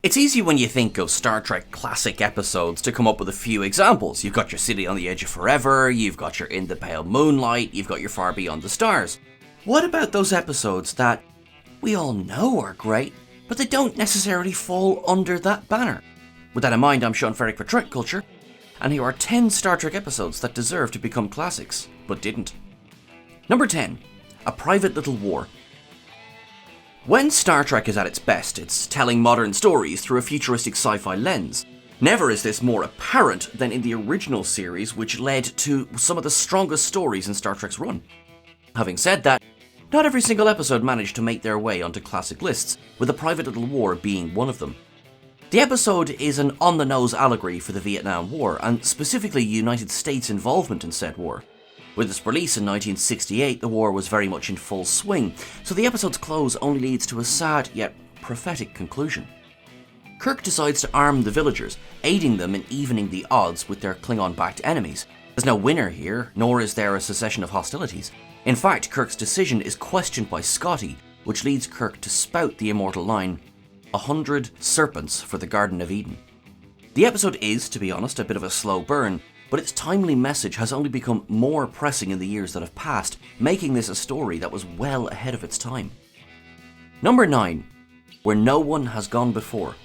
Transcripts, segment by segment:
It's easy when you think of Star Trek classic episodes to come up with a few examples. You've got your City on the Edge of Forever, you've got your In the Pale Moonlight, you've got your Far Beyond the Stars. What about those episodes that we all know are great, but they don't necessarily fall under that banner? With that in mind, I'm Sean Ferrick for TrekCulture, and here are 10 Star Trek episodes that deserve to become classics, but didn't. Number 10. A Private Little War. When Star Trek is at its best, it's telling modern stories through a futuristic sci-fi lens. Never is this more apparent than in the original series, which led to some of the strongest stories in Star Trek's run. Having said that, not every single episode managed to make their way onto classic lists, with A Private Little War being one of them. The episode is an on-the-nose allegory for the Vietnam War, and specifically United States' involvement in said war. With its release in 1968, the war was very much in full swing, so the episode's close only leads to a sad yet prophetic conclusion. Kirk decides to arm the villagers, aiding them in evening the odds with their Klingon-backed enemies. There's no winner here, nor is there a cessation of hostilities. In fact, Kirk's decision is questioned by Scotty, which leads Kirk to spout the immortal line, 100 serpents for the Garden of Eden. The episode is, to be honest, a bit of a slow burn, but its timely message has only become more pressing in the years that have passed, making this a story that was well ahead of its time. Number 9. Where No One Has Gone Before.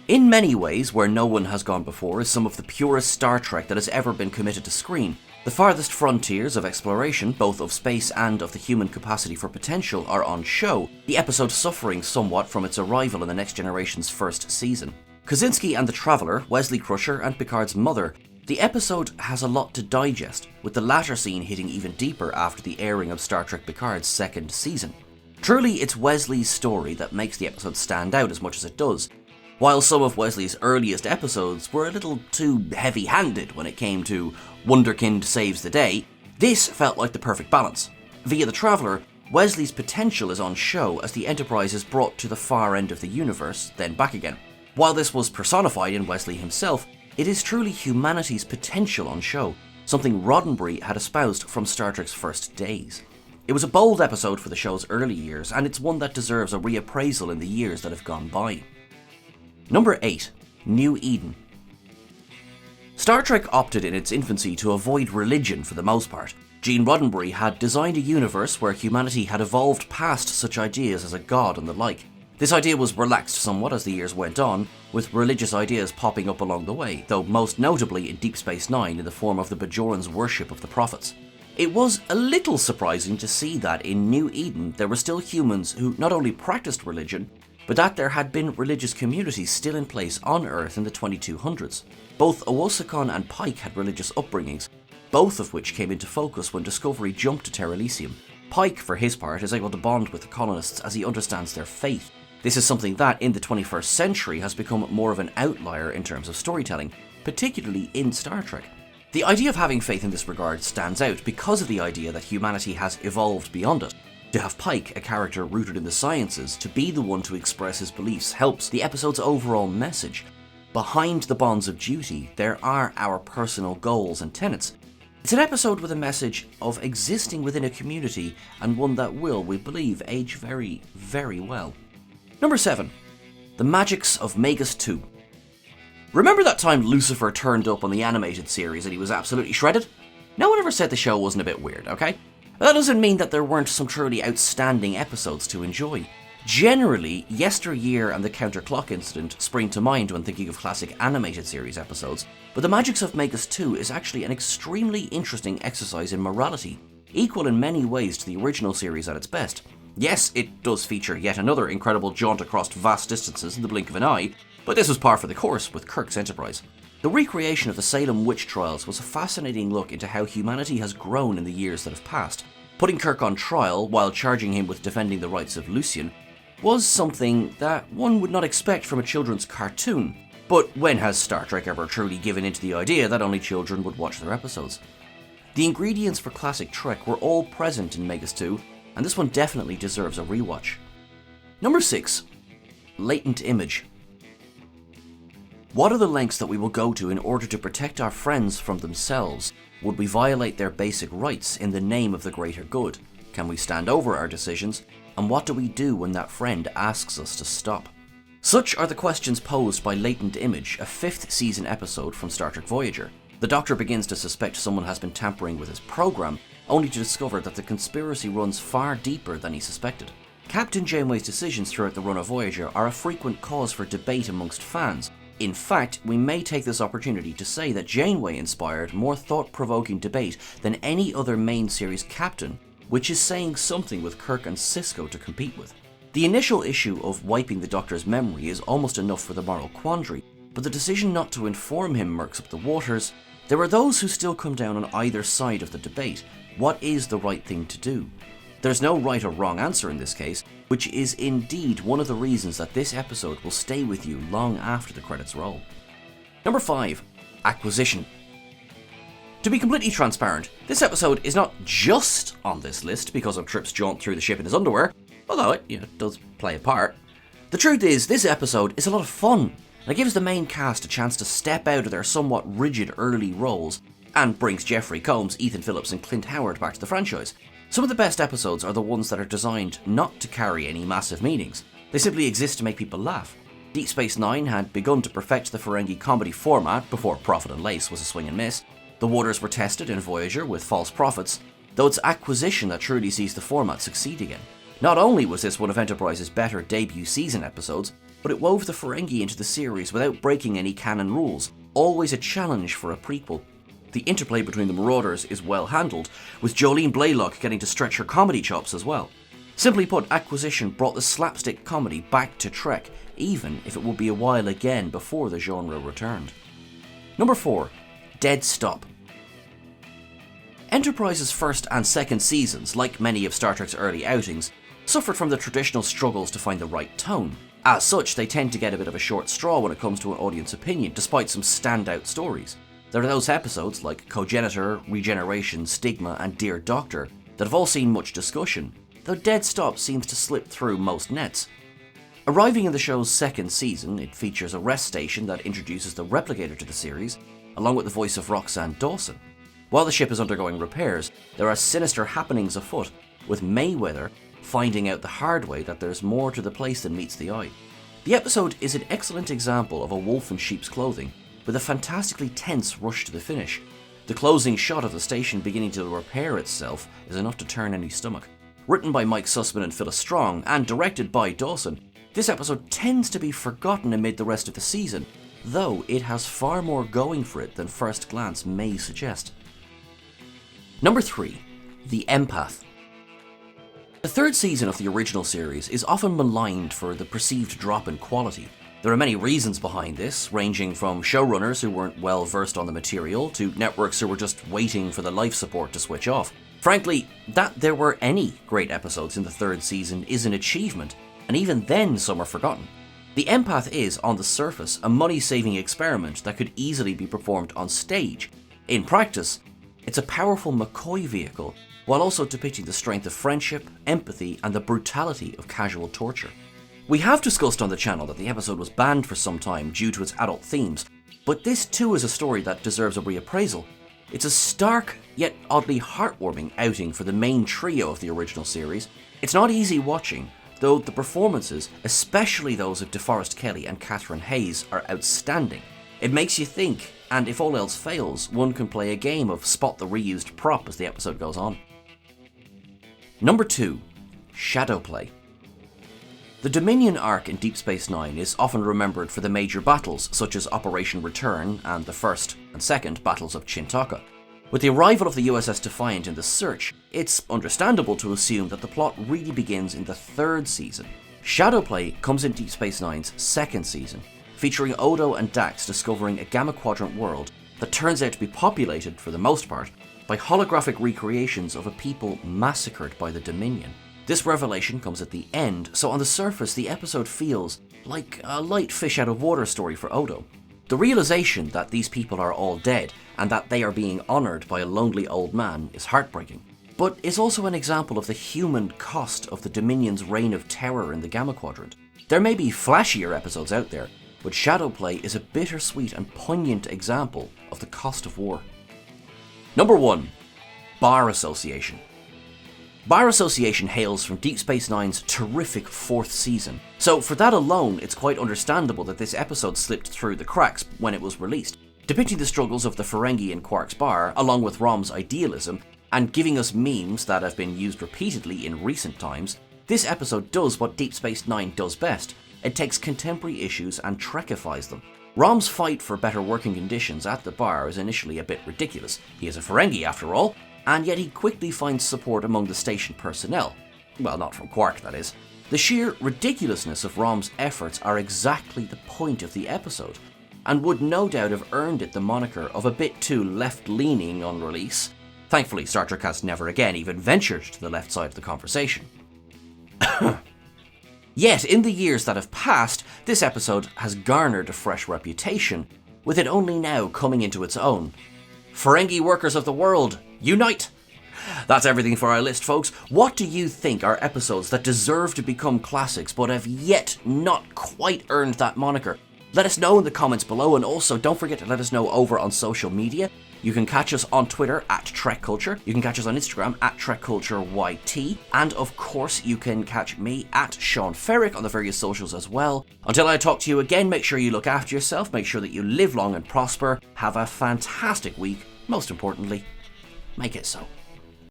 In many ways, Where No One Has Gone Before is some of the purest Star Trek that has ever been committed to screen. The farthest frontiers of exploration, both of space and of the human capacity for potential, are on show, the episode suffering somewhat from its arrival in the Next Generation's first season. Kaczynski and the Traveller, Wesley Crusher and Picard's mother, the episode has a lot to digest, with the latter scene hitting even deeper after the airing of Star Trek Picard's second season. Truly, it's Wesley's story that makes the episode stand out as much as it does. While some of Wesley's earliest episodes were a little too heavy-handed when it came to Wunderkind saves the day, this felt like the perfect balance. Via the Traveller, Wesley's potential is on show as the Enterprise is brought to the far end of the universe, then back again. While this was personified in Wesley himself, it is truly humanity's potential on show, something Roddenberry had espoused from Star Trek's first days. It was a bold episode for the show's early years, and it's one that deserves a reappraisal in the years that have gone by. Number 8. New Eden. Star Trek opted in its infancy to avoid religion for the most part. Gene Roddenberry had designed a universe where humanity had evolved past such ideas as a god and the like. This idea was relaxed somewhat as the years went on, with religious ideas popping up along the way, though most notably in Deep Space Nine in the form of the Bajorans' worship of the prophets. It was a little surprising to see that in New Eden there were still humans who not only practiced religion, but that there had been religious communities still in place on Earth in the 2200s. Both Owosakon and Pike had religious upbringings, both of which came into focus when Discovery jumped to Terra Elysium. Pike, for his part, is able to bond with the colonists as he understands their faith. This is something that, in the 21st century, has become more of an outlier in terms of storytelling, particularly in Star Trek. The idea of having faith in this regard stands out because of the idea that humanity has evolved beyond it. To have Pike, a character rooted in the sciences, to be the one to express his beliefs helps the episode's overall message. Behind the bonds of duty, there are our personal goals and tenets. It's an episode with a message of existing within a community, and one that will, we believe, age very, very well. Number 7. The Magics of MEGUS-TU. Remember that time Lucifer turned up on the animated series and he was absolutely shredded? No one ever said the show wasn't a bit weird, okay? That doesn't mean that there weren't some truly outstanding episodes to enjoy. Generally, Yesteryear and the Counterclock Incident spring to mind when thinking of classic animated series episodes, but The Magics of MEGUS-TU is actually an extremely interesting exercise in morality, equal in many ways to the original series at its best. Yes, it does feature yet another incredible jaunt across vast distances in the blink of an eye, but this was par for the course with Kirk's Enterprise. The recreation of the Salem witch trials was a fascinating look into how humanity has grown in the years that have passed. Putting Kirk on trial while charging him with defending the rights of Lucien was something that one would not expect from a children's cartoon. But when has Star Trek ever truly given into the idea that only children would watch their episodes? The ingredients for classic Trek were all present in MEGUS-TU, and this one definitely deserves a rewatch. Number 6. Latent Image. What are the lengths that we will go to in order to protect our friends from themselves? Would we violate their basic rights in the name of the greater good? Can we stand over our decisions? And what do we do when that friend asks us to stop? Such are the questions posed by Latent Image, a 5th season episode from Star Trek Voyager. The Doctor begins to suspect someone has been tampering with his program, only to discover that the conspiracy runs far deeper than he suspected. Captain Janeway's decisions throughout the run of Voyager are a frequent cause for debate amongst fans. In fact, we may take this opportunity to say that Janeway inspired more thought-provoking debate than any other main series captain, which is saying something with Kirk and Sisko to compete with. The initial issue of wiping the Doctor's memory is almost enough for the moral quandary, but the decision not to inform him murks up the waters. There are those who still come down on either side of the debate. What is the right thing to do? There's no right or wrong answer in this case, which is indeed one of the reasons that this episode will stay with you long after the credits roll. Number 5. Acquisition. To be completely transparent, this episode is not just on this list because of Trip's jaunt through the ship in his underwear, although it does play a part. The truth is, this episode is a lot of fun, and it gives the main cast a chance to step out of their somewhat rigid early roles, and brings Jeffrey Combs, Ethan Phillips and Clint Howard back to the franchise. Some of the best episodes are the ones that are designed not to carry any massive meanings. They simply exist to make people laugh. Deep Space Nine had begun to perfect the Ferengi comedy format before Prophet and Lace was a swing and miss. The waters were tested in Voyager with False Prophets, though it's acquisition that truly sees the format succeed again. Not only was this one of Enterprise's better debut season episodes, but it wove the Ferengi into the series without breaking any canon rules, always a challenge for a prequel. The interplay between the Marauders is well handled, with Jolene Blaylock getting to stretch her comedy chops as well. Simply put, Acquisition brought the slapstick comedy back to Trek, even if it would be a while again before the genre returned. Number 4. Dead Stop. Enterprise's first and second seasons, like many of Star Trek's early outings, suffered from the traditional struggles to find the right tone. As such, they tend to get a bit of a short straw when it comes to an audience opinion, despite some standout stories. There are those episodes like Cogenitor, Regeneration, Stigma and Dear Doctor that have all seen much discussion, though Dead Stop seems to slip through most nets. Arriving in the show's second season, it features a rest station that introduces the Replicator to the series, along with the voice of Roxanne Dawson. While the ship is undergoing repairs, there are sinister happenings afoot, with Mayweather finding out the hard way that there's more to the place than meets the eye. The episode is an excellent example of a wolf in sheep's clothing, with a fantastically tense rush to the finish. The closing shot of the station beginning to repair itself is enough to turn any stomach. Written by Mike Sussman and Phyllis Strong, and directed by Dawson, this episode tends to be forgotten amid the rest of the season, though it has far more going for it than first glance may suggest. Number 3. The Empath. The third season of the original series is often maligned for the perceived drop in quality. There are many reasons behind this, ranging from showrunners who weren't well versed on the material to networks who were just waiting for the life support to switch off. Frankly, that there were any great episodes in the third season is an achievement, and even then some are forgotten. The Empath is, on the surface, a money-saving experiment that could easily be performed on stage. In practice, it's a powerful McCoy vehicle, while also depicting the strength of friendship, empathy, and the brutality of casual torture. We have discussed on the channel that the episode was banned for some time due to its adult themes, but this too is a story that deserves a reappraisal. It's a stark, yet oddly heartwarming outing for the main trio of the original series. It's not easy watching, though the performances, especially those of DeForest Kelley and Catherine Hayes, are outstanding. It makes you think, and if all else fails, one can play a game of spot the reused prop as the episode goes on. Number 2. SHADOWPLAY. The Dominion arc in Deep Space Nine is often remembered for the major battles such as Operation Return and the first and second battles of Chintaka. With the arrival of the USS Defiant in the search, it's understandable to assume that the plot really begins in the third season. SHADOWPLAY comes in Deep Space Nine's second season, featuring Odo and Dax discovering a Gamma Quadrant world that turns out to be populated, for the most part, by holographic recreations of a people massacred by the Dominion. This revelation comes at the end, so on the surface the episode feels like a light fish out of water story for Odo. The realization that these people are all dead and that they are being honoured by a lonely old man is heartbreaking, but is also an example of the human cost of the Dominion's reign of terror in the Gamma Quadrant. There may be flashier episodes out there, but SHADOWPLAY is a bittersweet and poignant example of the cost of war. Number 1. Bar Association. Bar Association hails from Deep Space Nine's terrific 4th season, so for that alone it's quite understandable that this episode slipped through the cracks when it was released. Depicting the struggles of the Ferengi in Quark's bar, along with Rom's idealism, and giving us memes that have been used repeatedly in recent times, this episode does what Deep Space Nine does best. It takes contemporary issues and Trekifies them. Rom's fight for better working conditions at the bar is initially a bit ridiculous. He is a Ferengi after all, and yet he quickly finds support among the station personnel. Well, not from Quark, that is. The sheer ridiculousness of Rom's efforts are exactly the point of the episode, and would no doubt have earned it the moniker of a bit too left-leaning on release. Thankfully, Star Trek has never again even ventured to the left side of the conversation. Yet, in the years that have passed, this episode has garnered a fresh reputation, with it only now coming into its own. Ferengi workers of the world, unite! That's everything for our list, folks. What do you think are episodes that deserve to become classics but have yet not quite earned that moniker? Let us know in the comments below, and also don't forget to let us know over on social media. You can catch us on Twitter at TrekCulture, you can catch us on Instagram at TrekCultureYT, and of course you can catch me at Sean Ferrick on the various socials as well. Until I talk to you again, make sure you look after yourself, make sure that you live long and prosper, have a fantastic week, most importantly, make it so.